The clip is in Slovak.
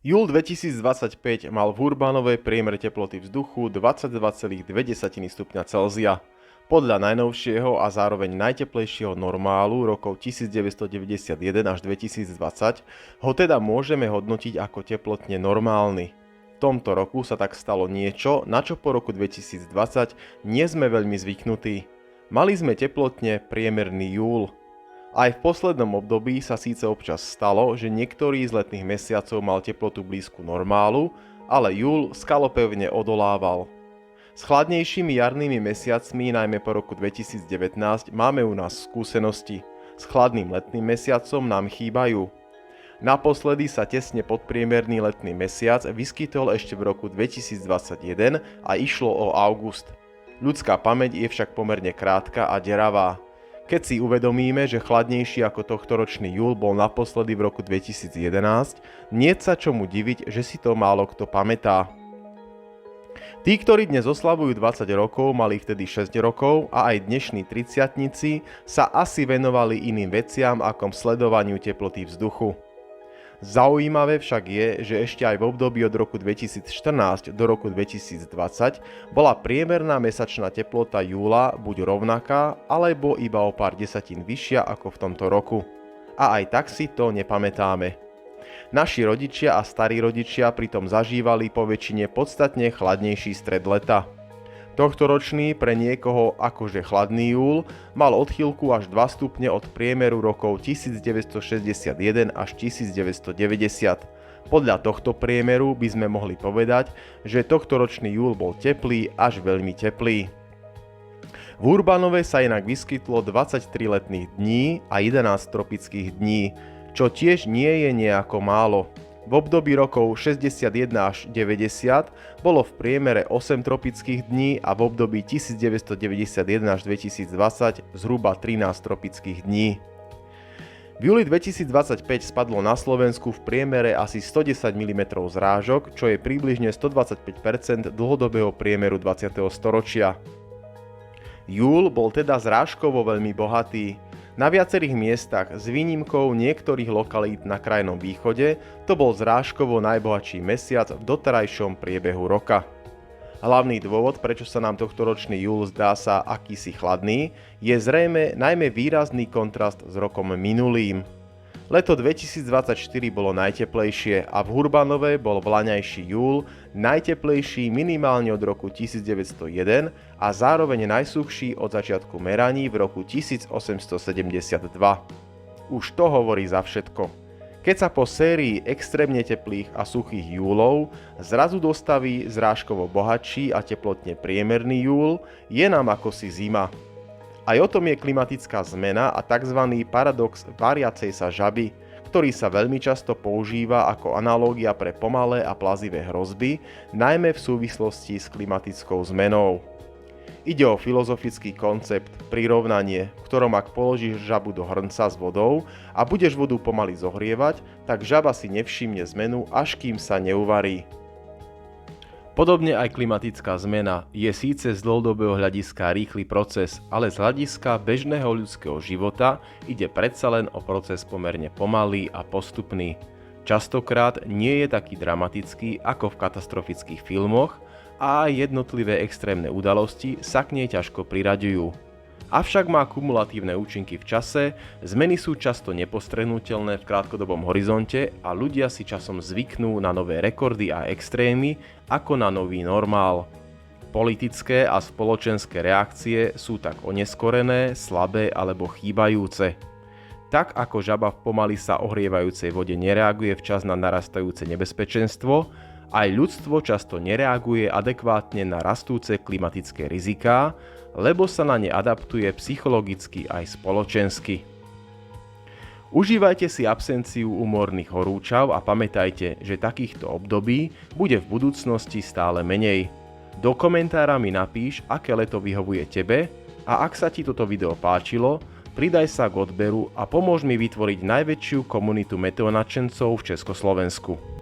Júl 2025 mal v Urbanovej priemer teploty vzduchu 22,2 stupňa Celzia. Podľa najnovšieho a zároveň najteplejšieho normálu rokov 1991 až 2020 ho teda môžeme hodnotiť ako teplotne normálny. V tomto roku sa tak stalo niečo, na čo po roku 2020 nie sme veľmi zvyknutí. Mali sme teplotne priemerný júl. Aj v poslednom období sa síce občas stalo, že niektorý z letných mesiacov mal teplotu blízku normálu, ale júl skalopevne odolával. S chladnejšími jarnými mesiacmi, najmä po roku 2019, máme u nás skúsenosti. S chladným letným mesiacom nám chýbajú. Naposledy sa tesne podpriemerný letný mesiac vyskytol ešte v roku 2021 a išlo o august. Ľudská pamäť je však pomerne krátka a deravá. Keď si uvedomíme, že chladnejší ako tohtoročný júl bol naposledy v roku 2011, niet sa čomu diviť, že si to málo kto pamätá. Tí, ktorí dnes oslavujú 20 rokov, mali vtedy 6 rokov a aj dnešní tridsiatnici sa asi venovali iným veciam ako sledovaniu teploty vzduchu. Zaujímavé však je, že ešte aj v období od roku 2014 do roku 2020 bola priemerná mesačná teplota júla buď rovnaká, alebo iba o pár desatín vyššia ako v tomto roku. A aj tak si to nepamätáme. Naši rodičia a starí rodičia pritom zažívali po väčšine podstatne chladnejší stred leta. Tohtoročný pre niekoho akože chladný júl mal odchýlku až 2 stupne od priemeru rokov 1961 až 1990. Podľa tohto priemeru by sme mohli povedať, že tohtoročný júl bol teplý až veľmi teplý. V Urbanove sa inak vyskytlo 23 letných dní a 11 tropických dní, čo tiež nie je nejako málo. V období rokov 61 až 90 bolo v priemere 8 tropických dní a v období 1991 až 2020 zhruba 13 tropických dní. V júli 2025 spadlo na Slovensku v priemere asi 110 mm zrážok, čo je približne 125% dlhodobého priemeru 20. storočia. Júl bol teda zrážkovo veľmi bohatý. Na viacerých miestach s výnimkou niektorých lokalít na krajnom východe to bol zrážkovo najbohatší mesiac v doterajšom priebehu roka. Hlavný dôvod, prečo sa nám tohtoročný júl zdá sa akýsi chladný, je zrejme najmä výrazný kontrast s rokom minulým. Leto 2024 bolo najteplejšie a v Hurbanove bol vlaňajší júl najteplejší minimálne od roku 1901 a zároveň najsuchší od začiatku meraní v roku 1872. Už to hovorí za všetko. Keď sa po sérii extrémne teplých a suchých júlov zrazu dostaví zrážkovo bohatší a teplotne priemerný júl, je nám akosi zima. Aj o tom je klimatická zmena a tzv. Paradox variacej sa žaby, ktorý sa veľmi často používa ako analógia pre pomalé a plazivé hrozby, najmä v súvislosti s klimatickou zmenou. Ide o filozofický koncept, prirovnanie, v ktorom ak položíš žabu do hrnca s vodou a budeš vodu pomaly zohrievať, tak žaba si nevšimne zmenu, až kým sa neuvarí. Podobne aj klimatická zmena je síce z dlhodobého hľadiska rýchly proces, ale z hľadiska bežného ľudského života ide predsa len o proces pomerne pomalý a postupný. Častokrát nie je taký dramatický ako v katastrofických filmoch a jednotlivé extrémne udalosti sa k nej ťažko priraďujú. Avšak má kumulatívne účinky v čase, zmeny sú často nepostrehnuteľné v krátkodobom horizonte a ľudia si časom zvyknú na nové rekordy a extrémy ako na nový normál. Politické a spoločenské reakcie sú tak oneskorené, slabé alebo chýbajúce. Tak ako žaba v pomaly sa ohrievajúcej vode nereaguje včas na narastajúce nebezpečenstvo, aj ľudstvo často nereaguje adekvátne na rastúce klimatické riziká, lebo sa na ne adaptuje psychologicky aj spoločensky. Užívajte si absenciu úmorných horúčav a pamätajte, že takýchto období bude v budúcnosti stále menej. Do komentára mi napíš, aké leto vyhovuje tebe a ak sa ti toto video páčilo, pridaj sa k odberu a pomôž mi vytvoriť najväčšiu komunitu meteonadšencov v Československu.